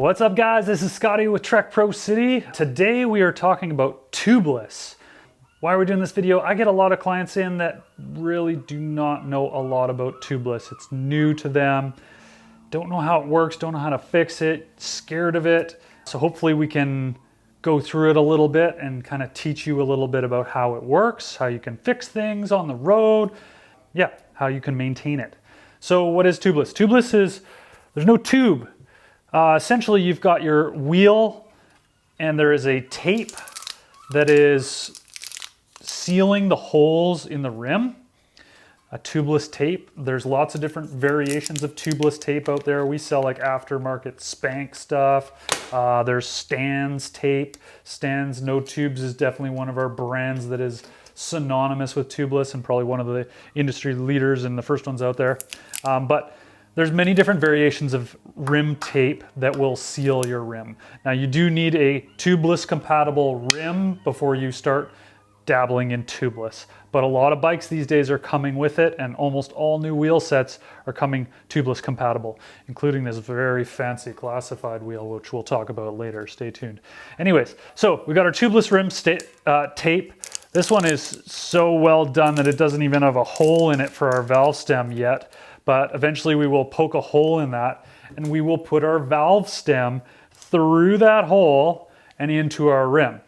What's up guys, this is Scotty with Trek Pro City. Today we are talking about tubeless. Why are we doing this video? I get a lot of clients in that really do not know a lot about tubeless. It's new to them, don't know how it works, don't know how to fix it, scared of it. So hopefully we can go through it a little bit and kind of teach you a little bit about how it works, how you can fix things on the road, how you can maintain it. So what is tubeless? Tubeless is, there's no tube. Essentially, you've got your wheel and there is a tape that is sealing the holes in the rim. A tubeless tape. There's lots of different variations of tubeless tape out there. We sell like aftermarket Spank stuff. There's Stan's tape. Stan's No Tubes is definitely one of our brands that is synonymous with tubeless and probably one of the industry leaders and the first ones out there. But there's many different variations of rim tape that will seal your rim. Now you do need a tubeless compatible rim before you start dabbling in tubeless. But a lot of bikes these days are coming with it, and almost all new wheel sets are coming tubeless compatible, including this very fancy classified wheel, which we'll talk about later. Stay tuned. Anyways, so we got our tubeless rim tape. This one is so well done that it doesn't even have a hole in it for our valve stem yet. But eventually we will poke a hole in that and we will put our valve stem through that hole and into our rim.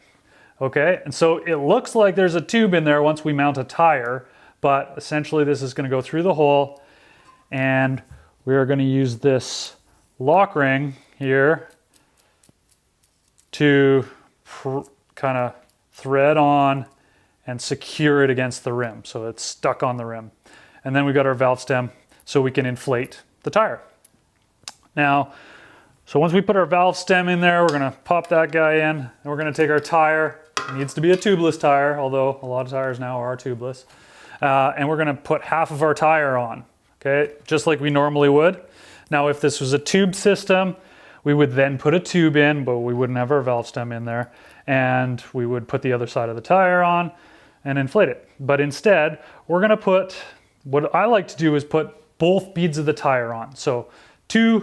Okay, and so it looks like there's a tube in there once we mount a tire, but essentially this is going to go through the hole and we are going to use this lock ring here to kind of thread on and secure it against the rim so it's stuck on the rim. And then we got our valve stem so we can inflate the tire. Now, so once we put our valve stem in there, we're gonna pop that guy in, and we're gonna take our tire. It needs to be a tubeless tire, although a lot of tires now are tubeless. And we're gonna put half of our tire on, okay? Just like we normally would. Now, if this was a tube system, we would then put a tube in, but we wouldn't have our valve stem in there. And we would put the other side of the tire on and inflate it. But instead, we're gonna put, what I like to do is put both beads of the tire on. So two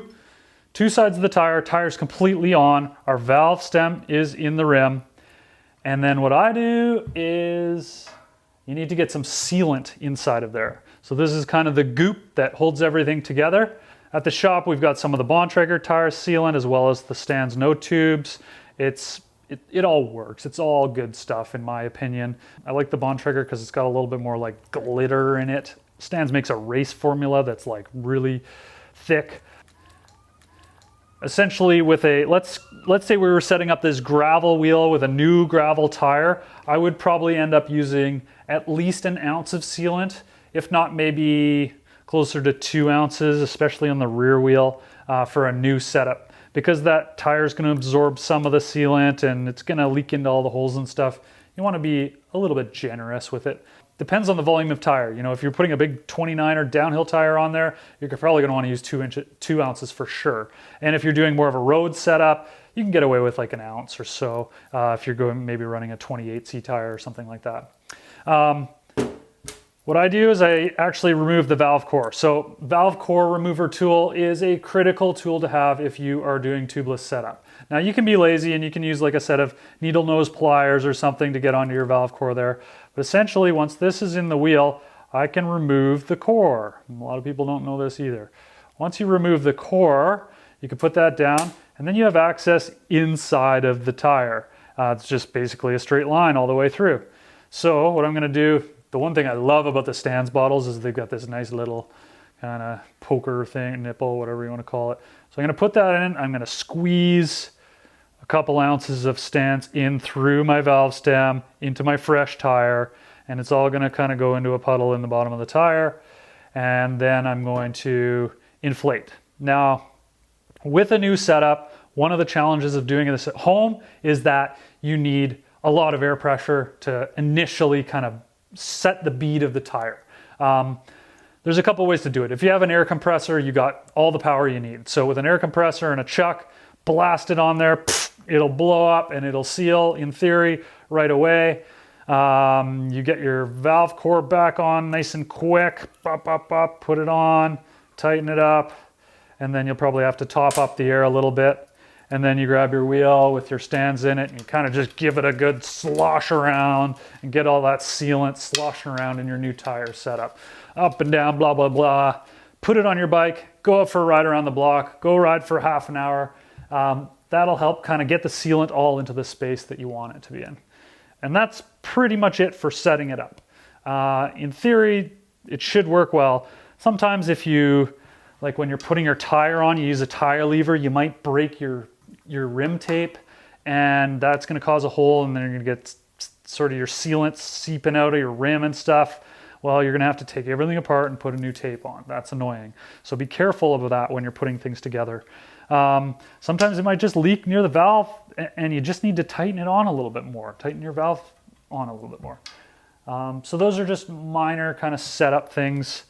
sides of the tire, tire's completely on, our valve stem is in the rim. And then what I do is, you need to get some sealant inside of there. So this is kind of the goop that holds everything together. At the shop, we've got some of the Bontrager tire sealant as well as the Stan's No Tubes. It all works. It's all good stuff in my opinion. I like the Bontrager because it's got a little bit more like glitter in it. Stan's makes a race formula that's like really thick. Essentially with a, let's say we were setting up this gravel wheel with a new gravel tire, I would probably end up using at least an ounce of sealant, if not maybe closer to 2 ounces, especially on the rear wheel for a new setup. Because that tire is going to absorb some of the sealant and it's going to leak into all the holes and stuff. You want to be a little bit generous with it. Depends on the volume of tire. You know, if you're putting a big 29er downhill tire on there, you're probably going to want to use 2 ounces for sure. And if you're doing more of a road setup, you can get away with like an ounce or so if you're going maybe running a 28C tire or something like that. What I do is I actually remove the valve core. So valve core remover tool is a critical tool to have if you are doing tubeless setup. Now you can be lazy and you can use like a set of needle nose pliers or something to get onto your valve core there. But essentially once this is in the wheel, I can remove the core. A lot of people don't know this either. Once you remove the core, you can put that down and then you have access inside of the tire. It's just basically a straight line all the way through. So what I'm gonna do, the one thing I love about the Stan's bottles is they've got this nice little kind of poker thing, nipple, whatever you want to call it. So I'm going to put that in. I'm going to squeeze a couple ounces of Stan's in through my valve stem into my fresh tire. And it's all going to kind of go into a puddle in the bottom of the tire. And then I'm going to inflate. Now, with a new setup, one of the challenges of doing this at home is that you need a lot of air pressure to initially kind of set the bead of the tire. There's a couple ways to do it. If you have an air compressor, you got all the power you need. So with an air compressor and a chuck, blast it on there, it'll blow up and it'll seal in theory right away. You get your valve core back on nice and quick, put it on, tighten it up, and then you'll probably have to top up the air a little bit. and then you grab your wheel with your stands in it and you kind of just give it a good slosh around and get all that sealant sloshing around in your new tire setup. Up and down, blah, blah, blah. Put it on your bike, go out for a ride around the block, go ride for half an hour. That'll help kind of get the sealant all into the space that you want it to be in. And that's pretty much it for setting it up. In theory, it should work well. Sometimes if you, like when you're putting your tire on, you use a tire lever, you might break your rim tape, and that's gonna cause a hole, and then you're gonna get sort of your sealant seeping out of your rim and stuff. Well, you're gonna have to take everything apart and put a new tape on. That's annoying. So be careful of that when you're putting things together. Sometimes it might just leak near the valve and you just need to tighten it on a little bit more. Tighten your valve on a little bit more. So those are just minor kind of setup things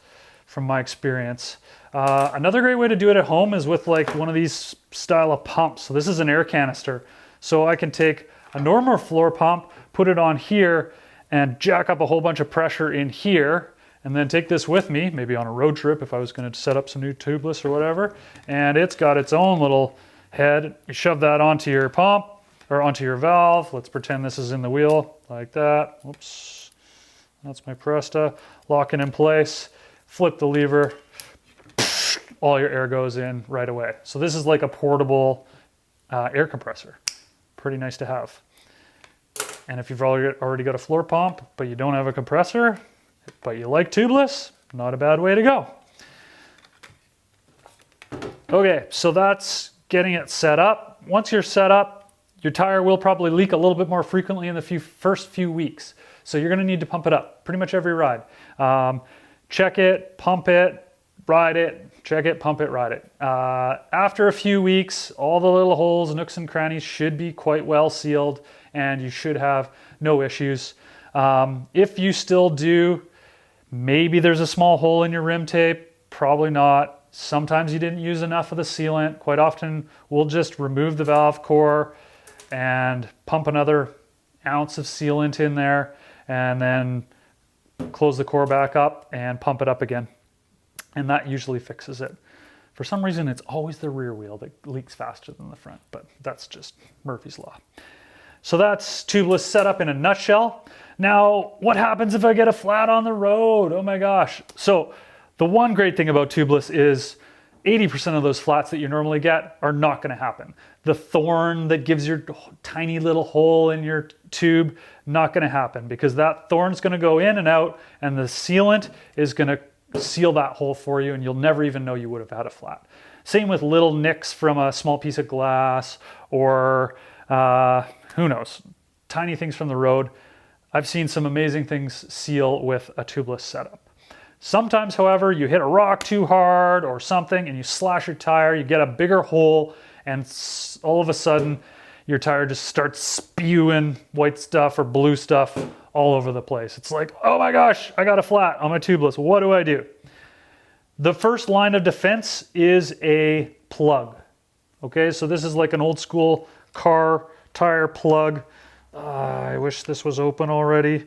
from my experience. Another great way to do it at home is with like one of these style of pumps. So this is an air canister. So I can take a normal floor pump, put it on here, and jack up a whole bunch of pressure in here, and then take this with me, maybe on a road trip if I was going to set up some new tubeless or whatever. And it's got its own little head. You shove that onto your pump or onto your valve. Let's pretend this is in the wheel like that. Oops, that's my Presta. Lock it in place, flip the lever, all your air goes in right away. So this is like a portable air compressor. Pretty nice to have. And if you've already got a floor pump, but you don't have a compressor, but you like tubeless, not a bad way to go. Okay, so that's getting it set up. Once you're set up, your tire will probably leak a little bit more frequently in the first few weeks. So you're gonna need to pump it up pretty much every ride. Check it, pump it, ride it, check it, pump it, ride it. After a few weeks, all the little holes, nooks and crannies should be quite well sealed, and you should have no issues. If you still do, maybe there's a small hole in your rim tape, probably not. Sometimes you didn't use enough of the sealant. Quite often we'll just remove the valve core and pump another ounce of sealant in there and then close the core back up and pump it up again. And that usually fixes it. For some reason, it's always the rear wheel that leaks faster than the front, but that's just Murphy's Law. So that's tubeless setup in a nutshell. Now, what happens if I get a flat on the road? Oh my gosh. So the one great thing about tubeless is 80% of those flats that you normally get are not gonna happen. The thorn that gives your tiny little hole in your tube, not gonna happen because that thorn's gonna go in and out and the sealant is gonna seal that hole for you and you'll never even know you would have had a flat. Same with little nicks from a small piece of glass or who knows, tiny things from the road. I've seen some amazing things seal with a tubeless setup. Sometimes, however, you hit a rock too hard or something and you slash your tire, you get a bigger hole and all of a sudden your tire just starts spewing white stuff or blue stuff all over the place. It's like, oh my gosh, I got a flat on my tubeless. What do I do? The first line of defense is a plug. Okay, so this is like an old school car tire plug. I wish this was open already.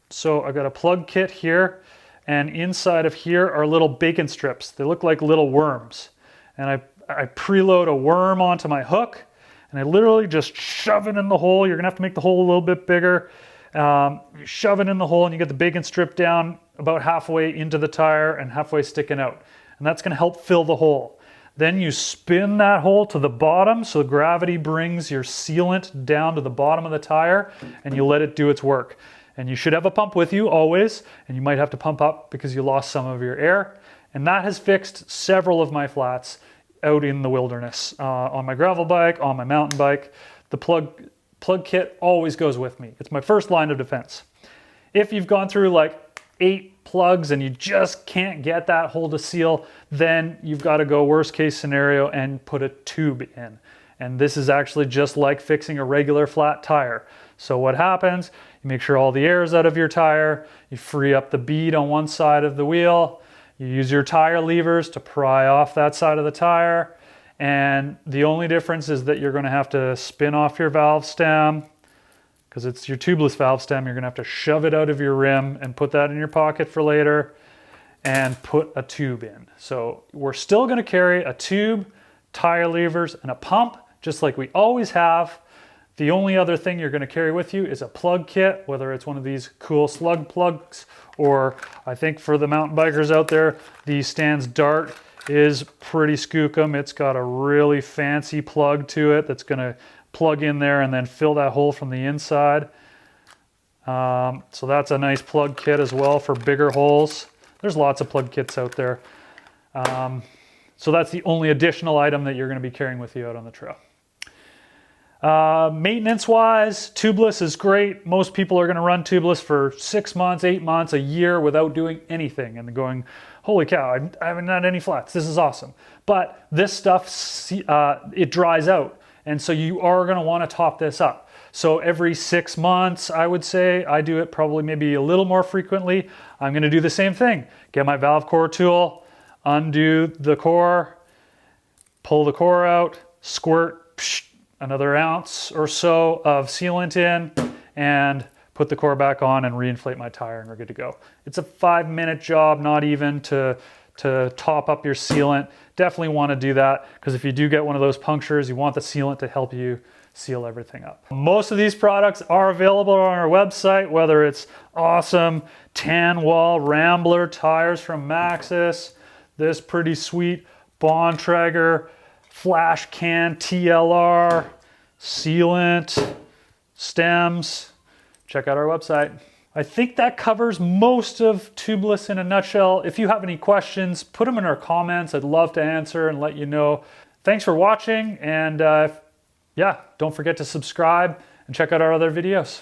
So I got a plug kit here, and inside of here are little bacon strips. They look like little worms. And I preload a worm onto my hook, and I literally just shove it in the hole. You're gonna have to make the hole a little bit bigger. You shove it in the hole and you get the bacon strip down about halfway into the tire and halfway sticking out. And that's gonna help fill the hole. Then you spin that hole to the bottom so gravity brings your sealant down to the bottom of the tire and you let it do its work. And you should have a pump with you always, and you might have to pump up because you lost some of your air. And that has fixed several of my flats out in the wilderness. On my gravel bike, on my mountain bike, the plug kit always goes with me. It's my first line of defense. If you've gone through like 8 plugs and you just can't get that hole to seal, then you've got to go worst case scenario and put a tube in. And this is actually just like fixing a regular flat tire. So what happens, you make sure all the air is out of your tire, you free up the bead on one side of the wheel, you use your tire levers to pry off that side of the tire, and the only difference is that you're going to have to spin off your valve stem, because it's your tubeless valve stem. You're going to have to shove it out of your rim and put that in your pocket for later and put a tube in. So we're still going to carry a tube, tire levers, and a pump, just like we always have. The only other thing you're going to carry with you is a plug kit, whether it's one of these cool slug plugs, or I think for the mountain bikers out there, the Stan's Dart is pretty skookum. It's got a really fancy plug to it that's going to plug in there and then fill that hole from the inside. So that's a nice plug kit as well for bigger holes. There's lots of plug kits out there. So that's the only additional item that you're going to be carrying with you out on the trail. Maintenance wise, tubeless is great. Most people are going to run tubeless for 6 months, 8 months, a year without doing anything and going, holy cow, I haven't had any flats. This is awesome. But this stuff, it dries out. And so you are going to want to top this up. So every 6 months, I would say, I do it probably maybe a little more frequently. I'm going to do the same thing. Get my valve core tool, undo the core, pull the core out, squirt, psh, another ounce or so of sealant in, and put the core back on and reinflate my tire, and we're good to go. It's a 5-minute job, not even to top up your sealant. Definitely want to do that, because if you do get one of those punctures, you want the sealant to help you seal everything up. Most of these products are available on our website, whether it's awesome tan wall Rambler tires from Maxxis, this pretty sweet Bontrager flash can TLR, sealant, stems. Check out our website. I think that covers most of tubeless in a nutshell. If you have any questions, put them in our comments. I'd love to answer and let you know. Thanks for watching, and yeah, don't forget to subscribe and check out our other videos.